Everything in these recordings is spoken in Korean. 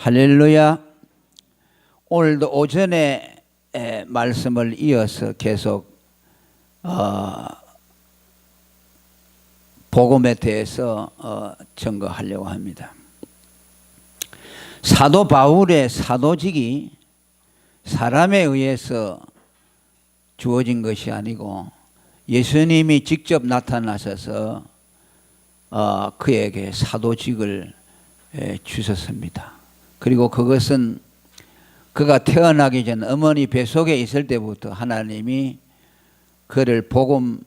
할렐루야. 오늘도 오전에 말씀을 이어서 계속 복음에 대해서 증거하려고 합니다. 사도 바울의 사도직이 사람에 의해서 주어진 것이 아니고 예수님이 직접 나타나셔서 그에게 사도직을 주셨습니다. 그리고 그것은 그가 태어나기 전 어머니 뱃속에 있을 때부터 하나님이 그를 복음을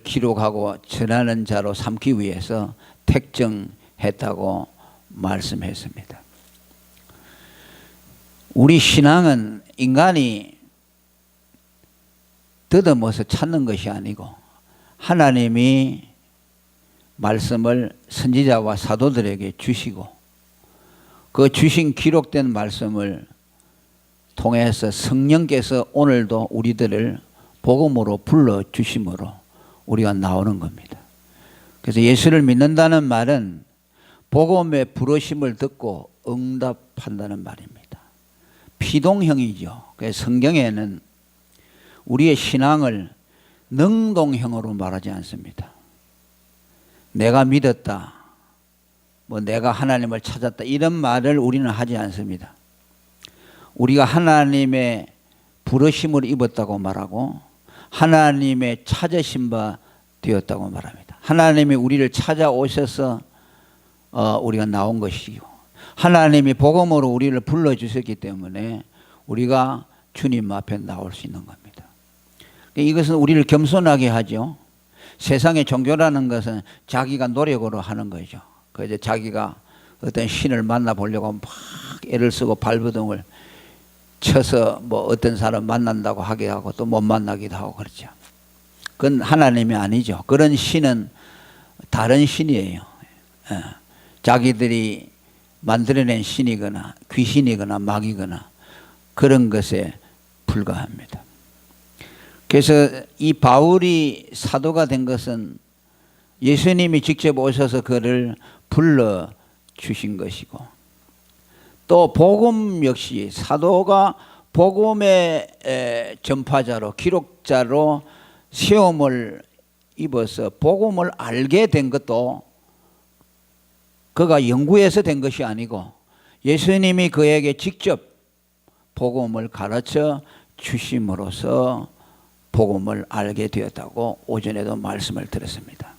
기록하고 전하는 자로 삼기 위해서 택정했다고 말씀했습니다. 우리 신앙은 인간이 더듬어서 찾는 것이 아니고 하나님이 말씀을 선지자와 사도들에게 주시고 그 주신 기록된 말씀을 통해서 성령께서 오늘도 우리들을 복음으로 불러주심으로 우리가 나오는 겁니다. 그래서 예수를 믿는다는 말은 복음의 부르심을 듣고 응답한다는 말입니다. 피동형이죠. 그래서 성경에는 우리의 신앙을 능동형으로 말하지 않습니다. 내가 믿었다, 내가 하나님을 찾았다 이런 말을 우리는 하지 않습니다. 우리가 하나님의 부르심을 입었다고 말하고 하나님의 찾으신 바 되었다고 말합니다. 하나님이 우리를 찾아오셔서 우리가 나온 것이고 하나님이 복음으로 우리를 불러주셨기 때문에 우리가 주님 앞에 나올 수 있는 겁니다. 이것은 우리를 겸손하게 하죠. 세상의 종교라는 것은 자기가 노력으로 하는 거죠. 그래서 자기가 어떤 신을 만나보려고 막 애를 쓰고 발버둥을 쳐서 어떤 사람 만난다고 하게 하고 또 못 만나기도 하고 그렇죠. 그건 하나님이 아니죠. 그런 신은 다른 신이에요. 자기들이 만들어낸 신이거나 귀신이거나 마귀거나 그런 것에 불과합니다. 그래서 이 바울이 사도가 된 것은 예수님이 직접 오셔서 그를 불러주신 것이고 또 복음 역시 사도가 복음의 전파자로 기록자로 시험을 입어서 복음을 알게 된 것도 그가 연구해서 된 것이 아니고 예수님이 그에게 직접 복음을 가르쳐 주심으로써 복음을 알게 되었다고 오전에도 말씀을 드렸습니다.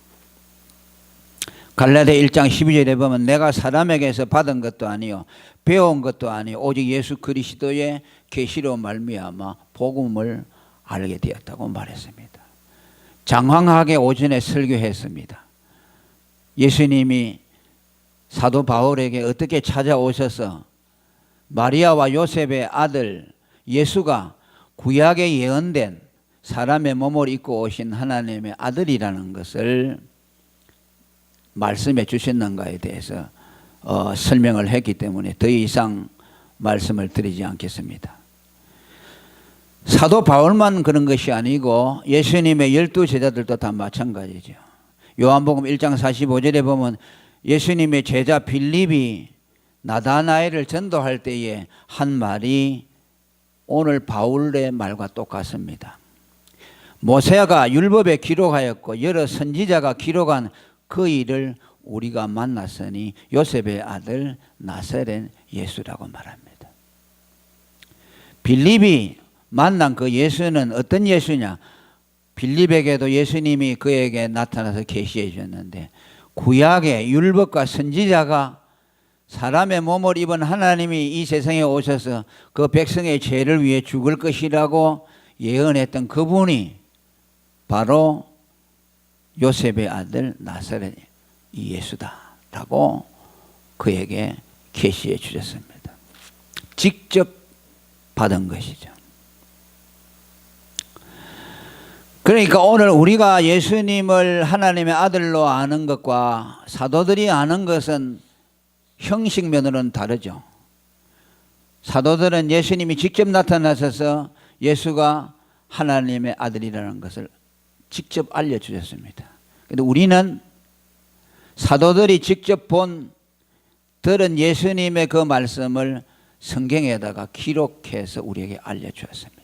갈라디아 1장 12절에 보면 내가 사람에게서 받은 것도 아니요 배운 것도 아니요 오직 예수 그리스도의 계시로 말미암아 복음을 알게 되었다고 말했습니다. 장황하게 오전에 설교했습니다. 예수님이 사도 바울에게 어떻게 찾아오셔서 마리아와 요셉의 아들 예수가 구약에 예언된 사람의 몸을 입고 오신 하나님의 아들이라는 것을 말씀해 주셨는가에 대해서 설명을 했기 때문에 더 이상 말씀을 드리지 않겠습니다. 사도 바울만 그런 것이 아니고 예수님의 12 제자들도 다 마찬가지죠. 요한복음 1장 45절에 보면 예수님의 제자 빌립이 나다나엘을 전도할 때에 한 말이 오늘 바울의 말과 똑같습니다. 모세가 율법에 기록하였고 여러 선지자가 기록한 그 일을 우리가 만났으니 요셉의 아들 나사렛 예수라고 말합니다. 빌립이 만난 그 예수는 어떤 예수냐? 빌립에게도 예수님이 그에게 나타나서 계시해 주셨는데 구약의 율법과 선지자가 사람의 몸을 입은 하나님이 이 세상에 오셔서 그 백성의 죄를 위해 죽을 것이라고 예언했던 그분이 바로 요셉의 아들 나사렛 예수다라고 그에게 계시해 주셨습니다. 직접 받은 것이죠. 그러니까 오늘 우리가 예수님을 하나님의 아들로 아는 것과 사도들이 아는 것은 형식면으로는 다르죠. 사도들은 예수님이 직접 나타나셔서 예수가 하나님의 아들이라는 것을 직접 알려주셨습니다. 그런데 우리는 사도들이 직접 본 들은 예수님의 그 말씀을 성경에다가 기록해서 우리에게 알려주었습니다.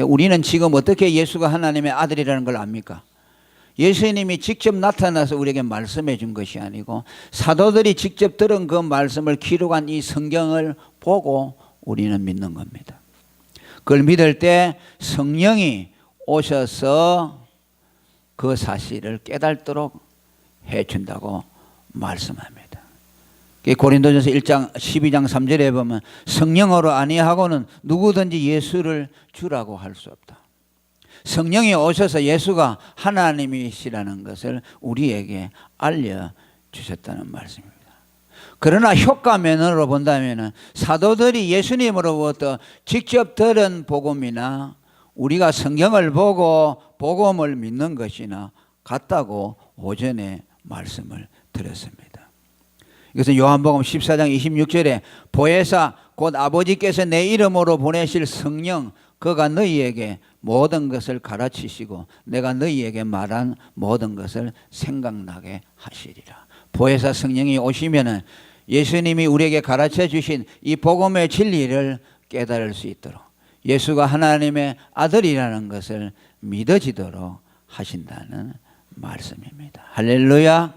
우리는 지금 어떻게 예수가 하나님의 아들이라는 걸 압니까? 예수님이 직접 나타나서 우리에게 말씀해 준 것이 아니고 사도들이 직접 들은 그 말씀을 기록한 이 성경을 보고 우리는 믿는 겁니다. 그걸 믿을 때 성령이 오셔서 그 사실을 깨닫도록 해준다고 말씀합니다. 고린도전서 1장 12장 3절에 보면 성령으로 아니하고는 누구든지 예수를 주라고 할 수 없다. 성령이 오셔서 예수가 하나님이시라는 것을 우리에게 알려주셨다는 말씀입니다. 그러나 효과면으로 본다면 사도들이 예수님으로부터 직접 들은 복음이나 우리가 성경을 보고 복음을 믿는 것이나 같다고 오전에 말씀을 드렸습니다. 이것은 요한복음 14장 26절에 보혜사 곧 아버지께서 내 이름으로 보내실 성령 그가 너희에게 모든 것을 가르치시고 내가 너희에게 말한 모든 것을 생각나게 하시리라. 보혜사 성령이 오시면은 예수님이 우리에게 가르쳐 주신 이 복음의 진리를 깨달을 수 있도록 예수가 하나님의 아들이라는 것을 믿어지도록 하신다는 말씀입니다. 할렐루야.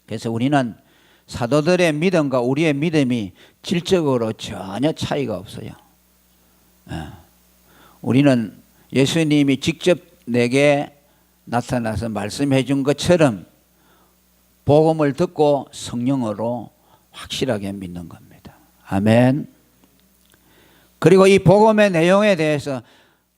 그래서 우리는 사도들의 믿음과 우리의 믿음이 질적으로 전혀 차이가 없어요. 우리는 예수님이 직접 내게 나타나서 말씀해 준 것처럼 복음을 듣고 성령으로 확실하게 믿는 겁니다. 아멘. 그리고 이 복음의 내용에 대해서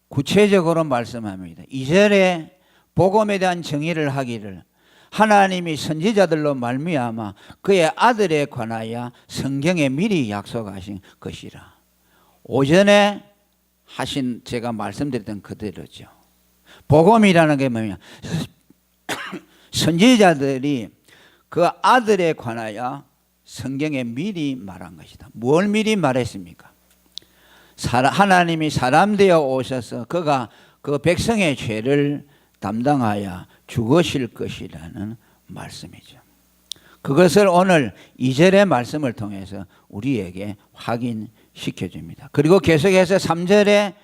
구체적으로 말씀합니다. 2절에 복음에 대한 정의를 하기를 하나님이 선지자들로 말미암아 그의 아들에 관하여 성경에 미리 약속하신 것이라. 오전에 하신 제가 말씀드렸던 그대로죠. 복음이라는 게 뭐냐? 선지자들이 그 아들에 관하여 성경에 미리 말한 것이다. 뭘 미리 말했습니까? 하나님이 사람 되어 오셔서 그가 그 백성의 죄를 담당하여 죽으실 것이라는 말씀이죠. 그것을 오늘 2절의 말씀을 통해서 우리에게 확인시켜 줍니다. 그리고 계속해서 3절에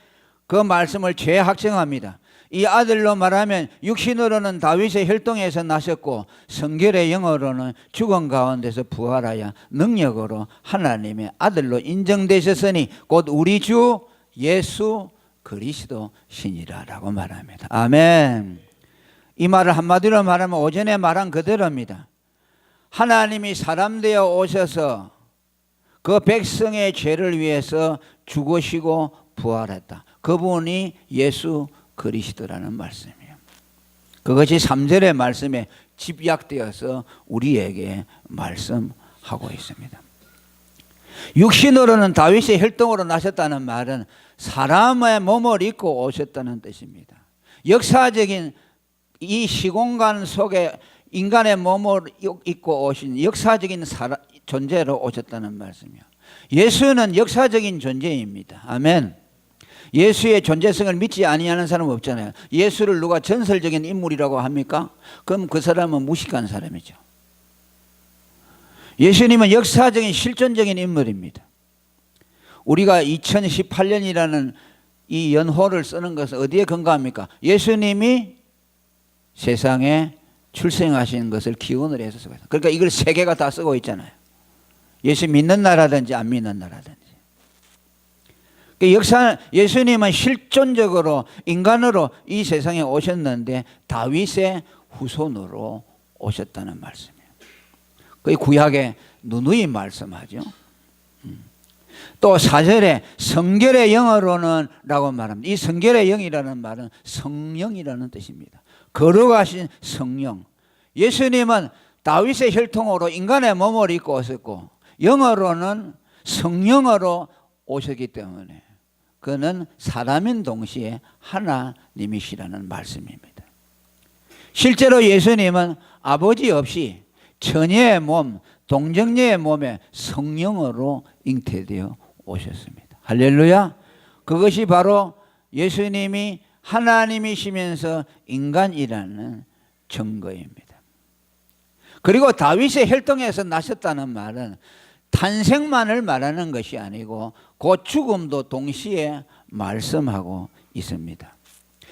그 말씀을 재확정합니다. 이 아들로 말하면 육신으로는 다윗의 혈통에서 나셨고 성결의 영으로는 죽은 가운데서 부활하여 능력으로 하나님의 아들로 인정되셨으니 곧 우리 주 예수 그리스도 신이라라고 말합니다. 아멘. 이 말을 한마디로 말하면 오전에 말한 그대로입니다. 하나님이 사람 되어 오셔서 그 백성의 죄를 위해서 죽으시고 부활했다. 그분이 예수 그리스도라는 말씀이에요. 그것이 3절의 말씀에 집약되어서 우리에게 말씀하고 있습니다. 육신으로는 다윗의 혈통으로 나셨다는 말은 사람의 몸을 입고 오셨다는 뜻입니다. 역사적인 이 시공간 속에 인간의 몸을 입고 오신 역사적인 존재로 오셨다는 말씀이에요. 예수는 역사적인 존재입니다. 아멘. 예수의 존재성을 믿지 아니하는 사람은 없잖아요. 예수를 누가 전설적인 인물이라고 합니까? 그럼 그 사람은 무식한 사람이죠. 예수님은 역사적인 실존적인 인물입니다. 우리가 2018년이라는 이 연호를 쓰는 것은 어디에 근거합니까? 예수님이 세상에 출생하신 것을 기원으로 해서 쓰고 있어요. 그러니까 이걸 세계가 다 쓰고 있잖아요. 예수 믿는 나라든지 안 믿는 나라든지. 예수님은 실존적으로 인간으로 이 세상에 오셨는데 다윗의 후손으로 오셨다는 말씀이에요. 그 구약에 누누이 말씀하죠. 또 4절에 성결의 영으로는 라고 말합니다. 이 성결의 영이라는 말은 성령이라는 뜻입니다. 거룩하신 성령. 예수님은 다윗의 혈통으로 인간의 몸을 입고 오셨고 영으로는 성령으로 오셨기 때문에 그는 사람인 동시에 하나님이시라는 말씀입니다. 실제로 예수님은 아버지 없이 처녀의 몸, 동정녀의 몸에 성령으로 잉태되어 오셨습니다. 할렐루야. 그것이 바로 예수님이 하나님이시면서 인간이라는 증거입니다. 그리고 다윗의 혈통에서 나셨다는 말은 탄생만을 말하는 것이 아니고 그 죽음도 동시에 말씀하고 있습니다.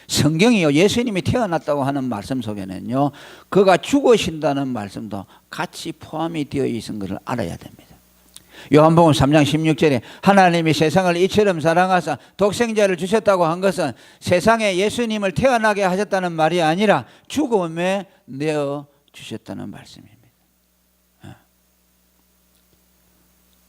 성경이요, 예수님이 태어났다고 하는 말씀 속에는요, 그가 죽으신다는 말씀도 같이 포함이 되어 있는 것을 알아야 됩니다. 요한복음 3장 16절에 하나님이 세상을 이처럼 사랑하사 독생자를 주셨다고 한 것은 세상에 예수님을 태어나게 하셨다는 말이 아니라 죽음에 내어 주셨다는 말씀입니다.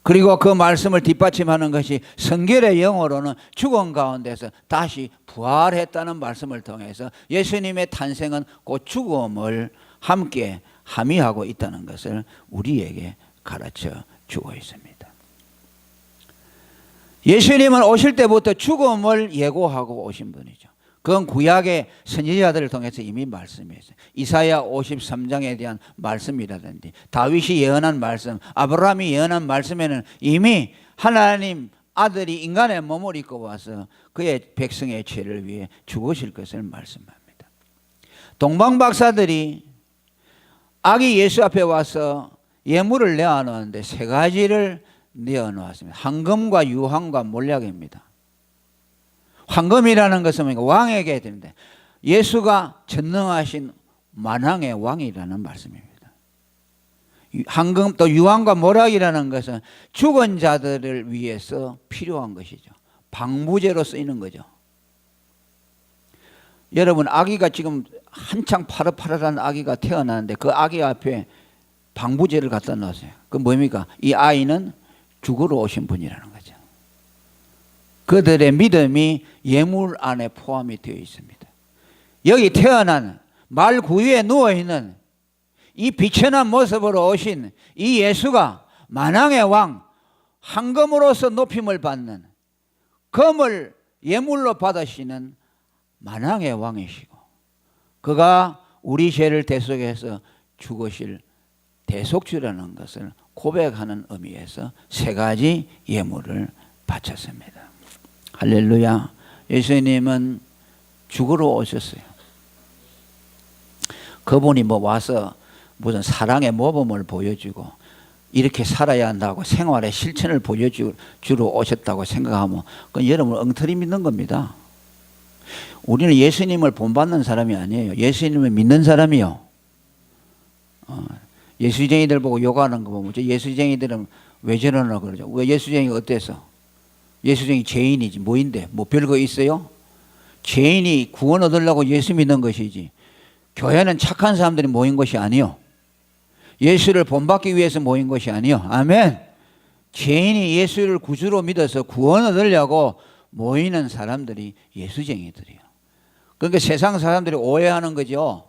그리고 그 말씀을 뒷받침하는 것이 성결의 영어로는 죽음 가운데서 다시 부활했다는 말씀을 통해서 예수님의 탄생은 그 죽음을 함께 함의하고 있다는 것을 우리에게 가르쳐 주고 있습니다. 예수님은 오실 때부터 죽음을 예고하고 오신 분이죠. 그건 구약의 선지자들을 통해서 이미 말씀했어요. 이사야 53장에 대한 말씀이라든지 다윗이 예언한 말씀, 아브라함이 예언한 말씀에는 이미 하나님 아들이 인간의 몸을 입고 와서 그의 백성의 죄를 위해 죽으실 것을 말씀합니다. 동방 박사들이 아기 예수 앞에 와서 예물을 내어놓았는데 세 가지를 내어놓았습니다. 황금과 유황과 몰약입니다. 황금이라는 것은 왕에게 되는데 예수가 전능하신 만왕의 왕이라는 말씀입니다. 황금 또 유황과 몰약이라는 것은 죽은 자들을 위해서 필요한 것이죠. 방부제로 쓰이는 거죠. 여러분, 아기가 지금 한창 파릇파릇한 아기가 태어나는데 그 아기 앞에 방부제를 갖다 놓으세요. 그 뭡니까? 이 아이는 죽으러 오신 분이라는 거죠. 그들의 믿음이 예물 안에 포함이 되어 있습니다. 여기 태어난 말 구유에 누워있는 이 비천한 모습으로 오신 이 예수가 만왕의 왕, 황금으로서 높임을 받는, 금을 예물로 받으시는 만왕의 왕이시고 그가 우리 죄를 대속해서 죽으실 대속주라는 것을 고백하는 의미에서 세 가지 예물을 바쳤습니다. 할렐루야. 예수님은 죽으러 오셨어요. 그분이 와서 무슨 사랑의 모범을 보여주고 이렇게 살아야 한다고 생활의 실천을 보여주러 오셨다고 생각하면 그건 여러분 엉터리 믿는 겁니다. 우리는 예수님을 본받는 사람이 아니에요. 예수님을 믿는 사람이요. 예수쟁이들 보고 욕하는 거 보면 예수쟁이들은 왜 저러나 그러죠. 왜 예수쟁이가 어때서? 예수쟁이 죄인이지 뭐인데 뭐 별거 있어요? 죄인이 구원 얻으려고 예수 믿는 것이지 교회는 착한 사람들이 모인 것이 아니요. 예수를 본받기 위해서 모인 것이 아니요. 아멘. 죄인이 예수를 구주로 믿어서 구원 얻으려고 모이는 사람들이 예수쟁이들이에요. 그러니까 세상 사람들이 오해하는 거죠.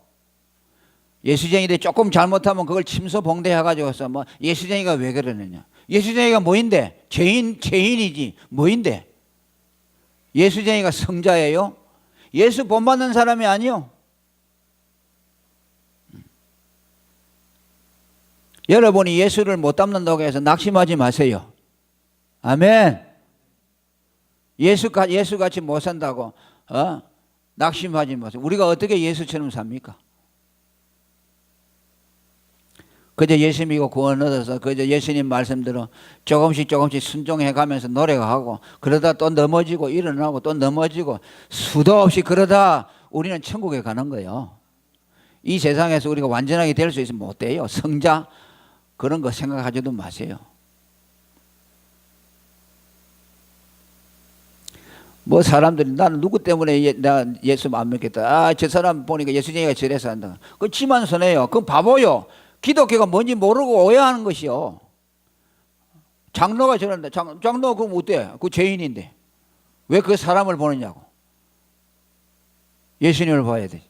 예수쟁이들이 조금 잘못하면 그걸 침소봉대해가지고서 뭐 예수쟁이가 왜 그러느냐. 예수쟁이가 뭐인데? 죄인이지 뭐인데? 예수쟁이가 성자예요? 예수 본받는 사람이 아니요. 여러분이 예수를 못 닮는다고 해서 낙심하지 마세요. 아멘. 예수같이 못 산다고 낙심하지 마세요. 우리가 어떻게 예수처럼 삽니까? 그저 예수 믿고 구원 얻어서 그저 예수님 말씀대로 조금씩 순종해 가면서 노력하고 그러다 또 넘어지고 일어나고 또 넘어지고 수도 없이 그러다 우리는 천국에 가는 거예요. 이 세상에서 우리가 완전하게 될 수 있으면 못 돼요. 성자 그런 거 생각하지도 마세요. 뭐 사람들이 나는 누구 때문에 나 예수 안 믿겠다. 저 사람 보니까 예수쟁이가 저래서 한다. 그건 지만 손해요. 그건 바보요. 기독교가 뭔지 모르고 오해하는 것이요. 장로가 저런다. 장로가 그럼 어때? 그 죄인인데 왜 그 사람을 보느냐고. 예수님을 봐야 되지.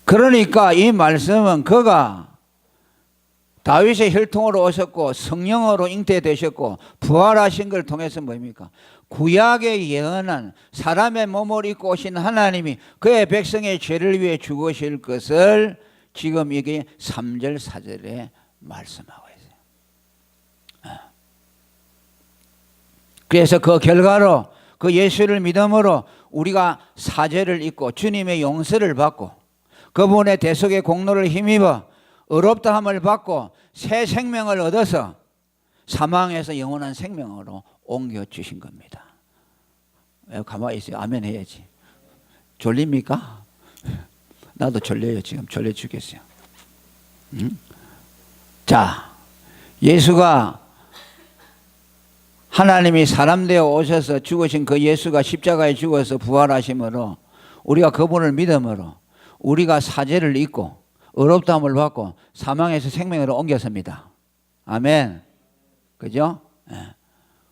그러니까 이 말씀은 그가 다윗의 혈통으로 오셨고 성령으로 잉태되셨고 부활하신 걸 통해서 뭡니까? 구약에 예언한 사람의 몸을 입고 오신 하나님이 그의 백성의 죄를 위해 죽으실 것을 지금 이게 3절 4절에 말씀하고 있어요. 그래서 그 결과로 그 예수를 믿음으로 우리가 사죄를 잊고 주님의 용서를 받고 그분의 대속의 공로를 힘입어 의롭다함을 받고 새 생명을 얻어서 사망에서 영원한 생명으로 옮겨주신 겁니다. 가만히 있어요. 아멘 해야지. 졸립니까? 나도 졸려요. 지금 졸려 죽겠어요. 자, 예수가 하나님이 사람 되어 오셔서 죽으신 그 예수가 십자가에 죽어서 부활하심으로 우리가 그분을 믿음으로 우리가 사죄를 잊고 의롭다함을 받고 사망에서 생명으로 옮겼습니다. 아멘. 그죠? 예.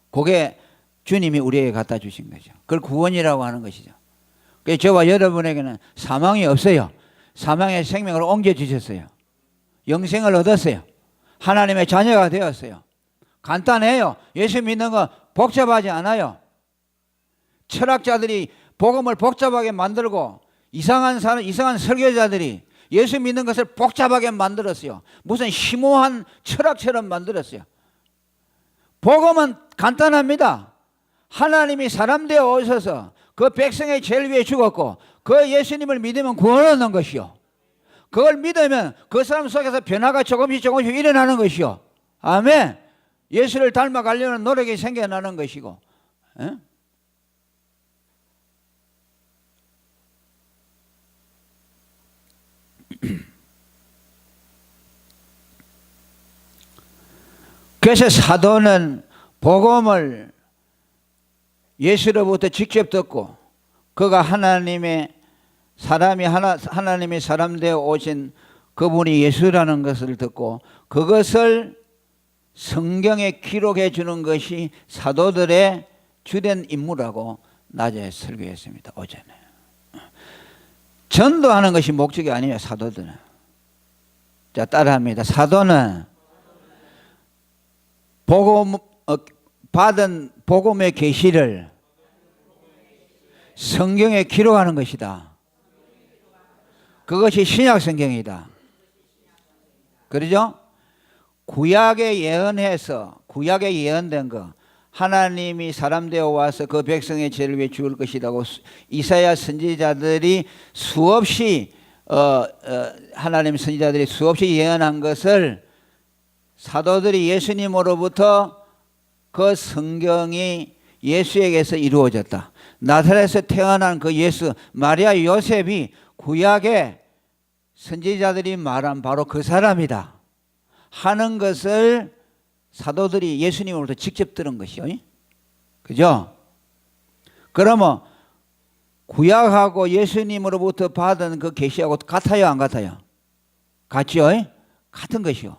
그게 주님이 우리에게 갖다 주신 거죠. 그걸 구원이라고 하는 것이죠. 그래서 저와 여러분에게는 사망이 없어요. 사망에서 생명으로 옮겨주셨어요. 영생을 얻었어요. 하나님의 자녀가 되었어요. 간단해요. 예수 믿는 거 복잡하지 않아요. 철학자들이 복음을 복잡하게 만들고 이상한 설교자들이 예수 믿는 것을 복잡하게 만들었어요. 무슨 심오한 철학처럼 만들었어요. 복음은 간단합니다. 하나님이 사람 되어 오셔서 그 백성의 죄를 위해 죽었고 그 예수님을 믿으면 구원 얻는 것이요. 그걸 믿으면 그 사람 속에서 변화가 조금씩 일어나는 것이요. 아멘. 예수를 닮아가려는 노력이 생겨나는 것이고. 에? 그래서 사도는 복음을 예수로부터 직접 듣고 그가 하나님의 사람 되어 오신 그분이 예수라는 것을 듣고 그것을 성경에 기록해 주는 것이 사도들의 주된 임무라고 낮에 설교했습니다. 오전에. 전도하는 것이 목적이 아니에요. 사도들은. 자, 따라합니다. 사도는 받은 복음의 계시를 성경에 기록하는 것이다. 그것이 신약 성경이다. 그러죠? 구약에 예언된 거 하나님이 사람 되어 와서 그 백성의 죄를 위해 죽을 것이라고 이사야 선지자들이 수없이 하나님 선지자들이 수없이 예언한 것을 사도들이 예수님으로부터 그 성경이 예수에게서 이루어졌다. 나사렛에서 태어난 그 예수 마리아 요셉이 구약의 선지자들이 말한 바로 그 사람이다 하는 것을 사도들이 예수님으로부터 직접 들은 것이요. 그죠? 그러면 구약하고 예수님으로부터 받은 그 계시하고 같아요, 안 같아요? 같죠? 같은 것이요.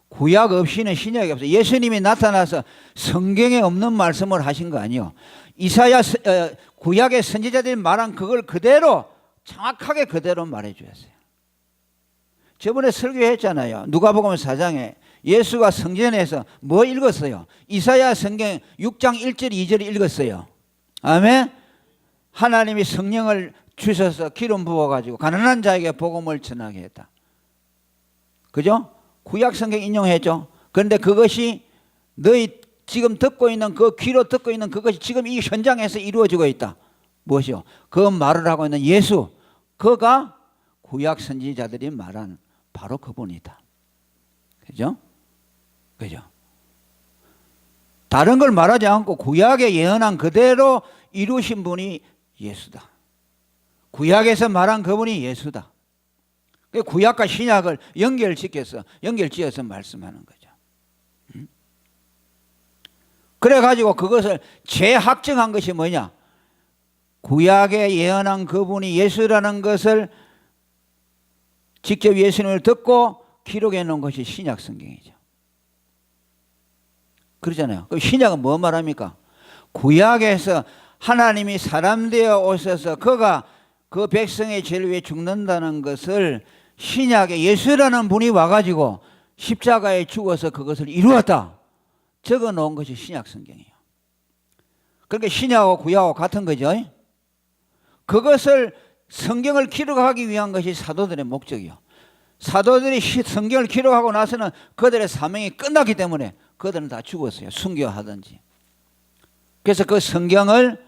구약 없이는 신약이 없어요. 예수님이 나타나서 성경에 없는 말씀을 하신 거 아니에요. 구약의 선지자들이 말한 그걸 그대로 정확하게 그대로 말해 주셨어요. 저번에 설교했잖아요. 누가복음 4장에 예수가 성전에서 뭐 읽었어요? 이사야 성경 6장 1절 2절 읽었어요. 아멘. 하나님이 성령을 주셔서 기름 부어가지고 가난한 자에게 복음을 전하게 했다. 그죠? 구약 성경 인용했죠. 그런데 그것이 너희 지금 듣고 있는 그 귀로 듣고 있는 그것이 지금 이 현장에서 이루어지고 있다. 무엇이요? 그 말을 하고 있는 예수, 그가 구약 선지자들이 말한 바로 그분이다. 그죠? 그죠? 다른 걸 말하지 않고 구약에 예언한 그대로 이루신 분이 예수다. 구약에서 말한 그분이 예수다. 구약과 신약을 연결지어서 말씀하는 거죠. 그래가지고 그것을 재확정한 것이 뭐냐? 구약에 예언한 그분이 예수라는 것을 직접 예수님을 듣고 기록해 놓은 것이 신약 성경이죠. 그러잖아요. 그럼 신약은 뭐 말합니까? 구약에서 하나님이 사람 되어 오셔서 그가 그 백성의 죄를 위해 죽는다는 것을 신약에 예수라는 분이 와가지고 십자가에 죽어서 그것을 이루었다. 적어 놓은 것이 신약 성경이에요. 그러니까 신약하고 구약하고 같은 거죠. 그것을 성경을 기록하기 위한 것이 사도들의 목적이요. 사도들이 성경을 기록하고 나서는 그들의 사명이 끝났기 때문에 그들은 다 죽었어요. 순교하든지. 그래서 그 성경을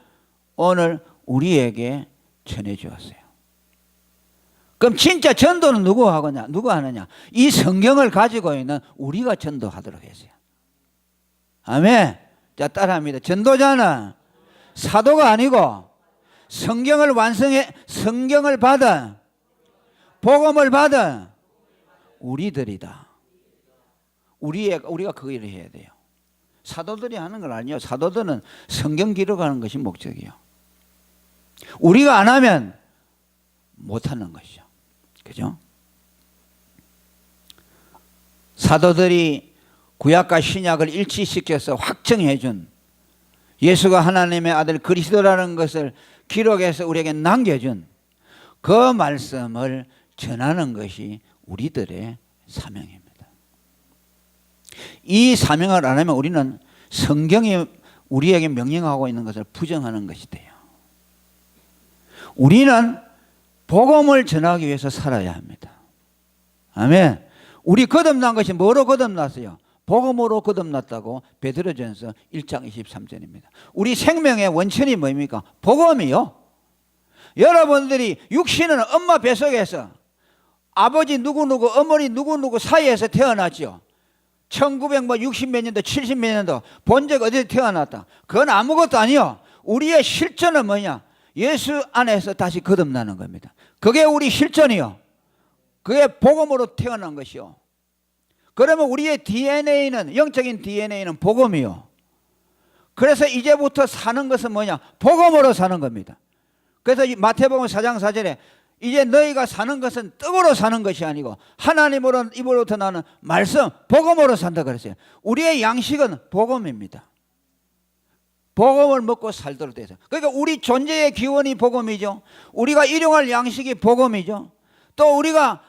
오늘 우리에게 전해 주었어요. 그럼 진짜 전도는 누구 하느냐? 이 성경을 가지고 있는 우리가 전도하도록 했어요. 아멘. 자, 따라합니다. 전도자는 사도가 아니고 성경을 받은 복음을 받은 우리들이다. 우리가 그 일을 해야 돼요. 사도들이 하는 걸 아니요. 사도들은 성경 기록하는 것이 목적이요. 우리가 안 하면 못하는 것이죠. 그죠? 사도들이 구약과 신약을 일치시켜서 확정해 준 예수가 하나님의 아들 그리스도라는 것을 기록해서 우리에게 남겨준 그 말씀을 전하는 것이 우리들의 사명입니다. 이 사명을 안 하면 우리는 성경이 우리에게 명령하고 있는 것을 부정하는 것이 돼요. 우리는 복음을 전하기 위해서 살아야 합니다. 아멘. 우리 거듭난 것이 뭐로 거듭났어요? 복음으로 거듭났다고 베드로전서 1장 23절입니다. 우리 생명의 원천이 뭡니까? 복음이요. 여러분들이 육신은 엄마 뱃속에서 아버지 누구누구 어머니 누구누구 사이에서 태어났죠. 1960몇 년도 70몇 년도 본 적 어디서 태어났다. 그건 아무것도 아니요. 우리의 실존은 뭐냐? 예수 안에서 다시 거듭나는 겁니다. 그게 우리 실존이요. 그게 복음으로 태어난 것이요. 그러면 우리의 DNA는 영적인 DNA는 복음이요. 그래서 이제부터 사는 것은 뭐냐? 복음으로 사는 겁니다. 그래서 이 마태복음 4장 4절에 이제 너희가 사는 것은 떡으로 사는 것이 아니고 하나님으로 입으로부터 나는 말씀 복음으로 산다 그랬어요. 우리의 양식은 복음입니다. 복음을 먹고 살도록 돼서. 그러니까 우리 존재의 기원이 복음이죠. 우리가 일용할 양식이 복음이죠. 또 우리가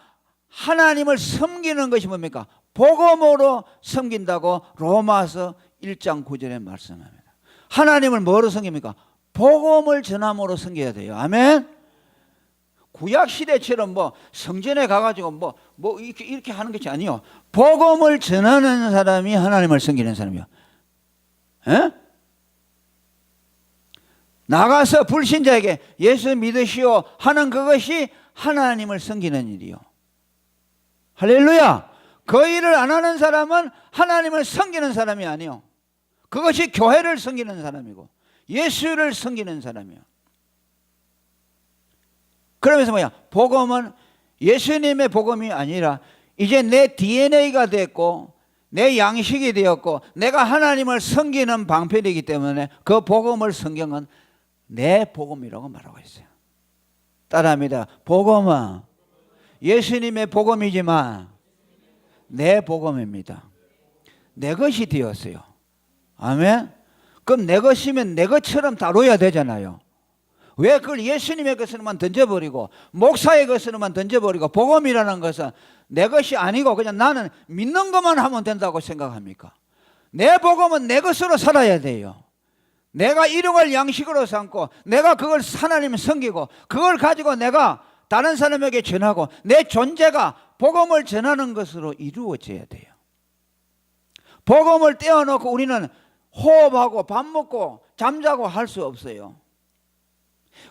하나님을 섬기는 것이 뭡니까? 복음으로 섬긴다고 로마서 1장 9절에 말씀합니다. 하나님을 뭐로 섬깁니까? 복음을 전함으로 섬겨야 돼요. 아멘. 구약 시대처럼 뭐 성전에 가가지고 뭐 이렇게 하는 것이 아니요. 복음을 전하는 사람이 하나님을 섬기는 사람이요. 에? 나가서 불신자에게 예수 믿으시오 하는 그것이 하나님을 섬기는 일이요. 할렐루야. 그 일을 안 하는 사람은 하나님을 섬기는 사람이 아니요. 그것이 교회를 섬기는 사람이고 예수를 섬기는 사람이요. 그러면서 뭐야? 복음은 예수님의 복음이 아니라 이제 내 DNA가 됐고 내 양식이 되었고 내가 하나님을 섬기는 방편이기 때문에 그 복음을 성경은 내 복음이라고 말하고 있어요. 따라합니다. 복음은 예수님의 복음이지만 내 복음입니다. 내 것이 되었어요. 아멘. 그럼 내 것이면 내 것처럼 다뤄야 되잖아요. 왜 그걸 예수님의 것으로만 던져버리고 목사의 것으로만 던져버리고 복음이라는 것은 내 것이 아니고 그냥 나는 믿는 것만 하면 된다고 생각합니까? 내 복음은 내 것으로 살아야 돼요. 내가 일용할 양식으로 삼고 내가 그걸 하나님을 섬기고 그걸 가지고 내가 다른 사람에게 전하고 내 존재가 복음을 전하는 것으로 이루어져야 돼요. 복음을 떼어놓고 우리는 호흡하고 밥 먹고 잠자고 할 수 없어요.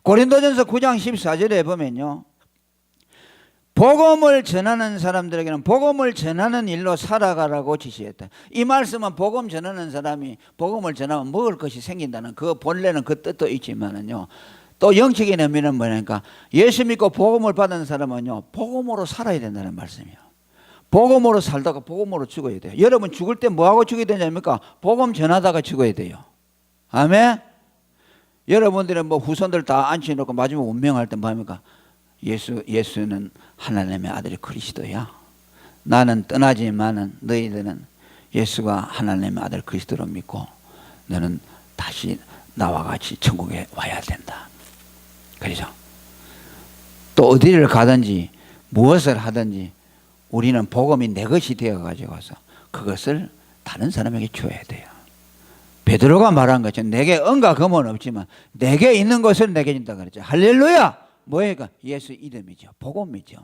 고린도전서 9장 14절에 보면요. 복음을 전하는 사람들에게는 복음을 전하는 일로 살아가라고 지시했다. 이 말씀은 복음 전하는 사람이 복음을 전하면 먹을 것이 생긴다는 그 본래는 그 뜻도 있지만은요. 또 영적인 의미는 뭐냐니까 예수 믿고 복음을 받은 사람은요. 복음으로 살아야 된다는 말씀이에요. 복음으로 살다가 복음으로 죽어야 돼요. 여러분 죽을 때 뭐하고 죽어야 되냐니까 복음 전하다가 죽어야 돼요. 아멘. 여러분들은 뭐 후손들 다 앉혀놓고 마지막 운명할 때 뭐합니까? 예수는 하나님의 아들 그리스도야. 나는 떠나지만은 너희들은 예수가 하나님의 아들 그리스도로 믿고 너는 다시 나와 같이 천국에 와야 된다. 그렇죠? 또 어디를 가든지 무엇을 하든지 우리는 복음이 내 것이 되어가지고서 그것을 다른 사람에게 줘야 돼요. 베드로가 말한 것처럼 내게 은과 금은 없지만 내게 있는 것을 내게 준다 그랬죠. 할렐루야. 뭐예요? 예수 이름이죠. 복음이죠.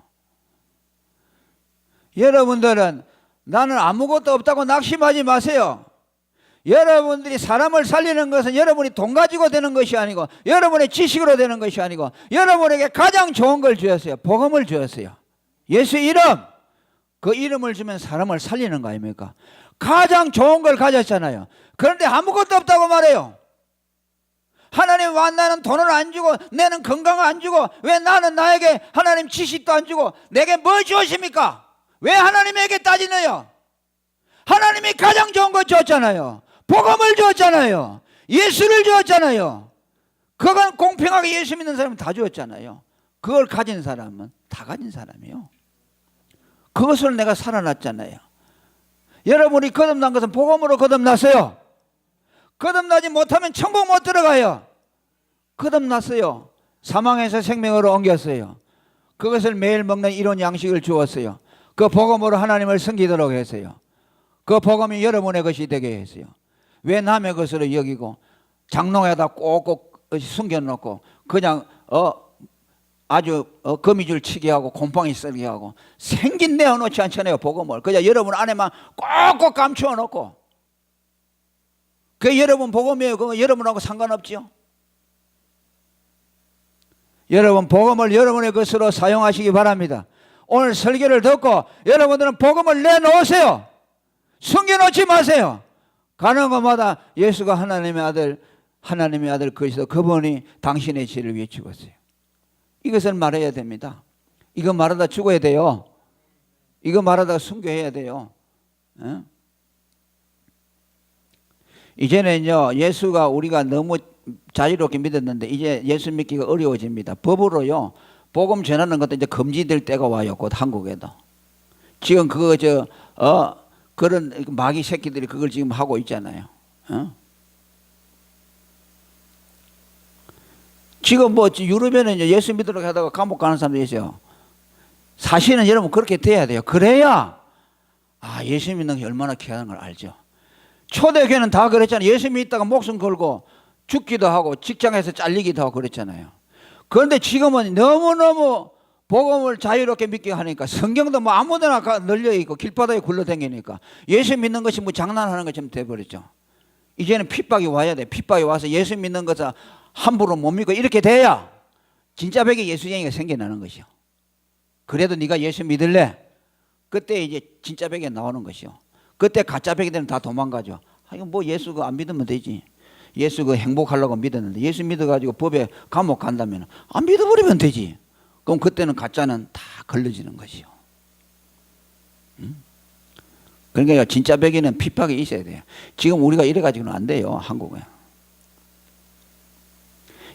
여러분들은 나는 아무것도 없다고 낙심하지 마세요. 여러분들이 사람을 살리는 것은 여러분이 돈 가지고 되는 것이 아니고 여러분의 지식으로 되는 것이 아니고 여러분에게 가장 좋은 걸 주었어요. 복음을 주었어요. 예수 이름. 그 이름을 주면 사람을 살리는 거 아닙니까? 가장 좋은 걸 가졌잖아요. 그런데 아무것도 없다고 말해요. 하나님 왜 나는 돈을 안 주고 내는 건강을 안 주고 왜 나는 나에게 하나님 지식도 안 주고 내게 뭐 주십니까? 왜 하나님에게 따지느요? 하나님이 가장 좋은 거 줬잖아요. 복음을 주었잖아요. 예수를 주었잖아요. 그건 공평하게 예수 믿는 사람은 다 주었잖아요. 그걸 가진 사람은 다 가진 사람이요. 그것을 내가 살아났잖아요. 여러분이 거듭난 것은 복음으로 거듭났어요. 거듭나지 못하면 천국 못 들어가요. 거듭났어요. 사망에서 생명으로 옮겼어요. 그것을 매일 먹는 이런 양식을 주었어요. 그 복음으로 하나님을 섬기도록 했어요. 그 복음이 여러분의 것이 되게 했어요. 왜 남의 것으로 여기고 장롱에다 꼭꼭 숨겨놓고 그냥 아주 거미줄 치게 하고 곰팡이 썰게 하고 생긴 내어놓지 않잖아요. 복음을 그냥 여러분 안에만 꼭꼭 감추어 놓고 그게 여러분 복음이에요. 그거 여러분하고 상관없지요. 여러분 복음을 여러분의 것으로 사용하시기 바랍니다. 오늘 설교를 듣고 여러분들은 복음을 내놓으세요. 숨겨놓지 마세요. 가는 곳마다 예수가 하나님의 아들 그리스도 그분이 당신의 죄를 위해 죽었어요. 이것을 말해야 됩니다. 이거 말하다 죽어야 돼요. 이거 말하다가 순교해야 돼요. 에? 이제는요 예수가 우리가 너무 자유롭게 믿었는데 이제 예수 믿기가 어려워집니다. 법으로요 복음 전하는 것도 이제 금지될 때가 와요. 곧 한국에도 지금 그런 마귀 새끼들이 그걸 지금 하고 있잖아요. 지금 뭐 유럽에는 예수 믿도록 하다가 감옥 가는 사람도 있어요. 사실은 여러분 그렇게 돼야 돼요. 그래야 예수 믿는 게 얼마나 귀한 걸 알죠. 초대교회는 다 그랬잖아요. 예수 믿다가 목숨 걸고 죽기도 하고 직장에서 잘리기도 하고 그랬잖아요. 그런데 지금은 너무너무 복음을 자유롭게 믿게 하니까 성경도 뭐 아무데나 널려있고 길바닥에 굴러다니니까 예수 믿는 것이 뭐 장난하는 것처럼 돼버렸죠. 이제는 핍박이 와야 돼. 핍박이 와서 예수 믿는 것을 함부로 못 믿고 이렇게 돼야 진짜 백의 예수쟁이가 생겨나는 것이요. 그래도 네가 예수 믿을래? 그때 이제 진짜 백이 나오는 것이요. 그때 가짜 백이들은 다 도망가죠. 이거 뭐 예수 안 믿으면 되지. 예수 행복하려고 믿었는데 예수 믿어가지고 법에 감옥 간다면 안 믿어버리면 되지. 그럼 그때는 가짜는 다 걸러지는 것이요. 그러니까 진짜 백에는 핍박이 있어야 돼요. 지금 우리가 이래가지고는 안 돼요. 한국에.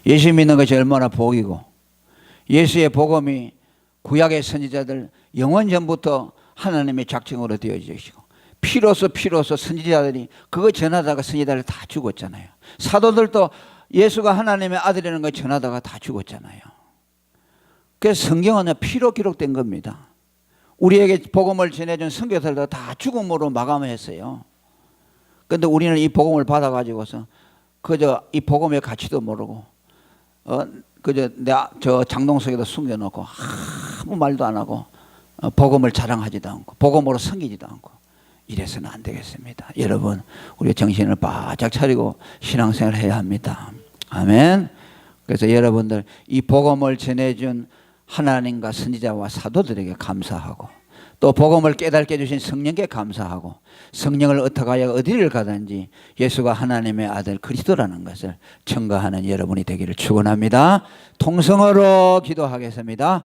예수 믿는 것이 얼마나 복이고 예수의 복음이 구약의 선지자들 영원 전부터 하나님의 작정으로 되어지시고 피로서 선지자들이 그거 전하다가 선지자들 다 죽었잖아요. 사도들도 예수가 하나님의 아들이라는 걸 전하다가 다 죽었잖아요. 그래서 성경은 피로 기록된 겁니다. 우리에게 복음을 전해준 선교사들도 다 죽음으로 마감을 했어요. 그런데 우리는 이 복음을 받아가지고서 그저 이 복음의 가치도 모르고 그저 저 장롱 속에다 숨겨놓고 아무 말도 안 하고 복음을 자랑하지도 않고 복음으로 섬기지도 않고 이래서는 안 되겠습니다. 여러분 우리 정신을 바짝 차리고 신앙생활을 해야 합니다. 아멘. 그래서 여러분들 이 복음을 전해준 하나님과 선지자와 사도들에게 감사하고 또 복음을 깨닫게 해주신 성령께 감사하고 성령을 얻어가야 어디를 가든지 예수가 하나님의 아들 그리스도라는 것을 증거하는 여러분이 되기를 축원합니다. 통성어로 기도하겠습니다.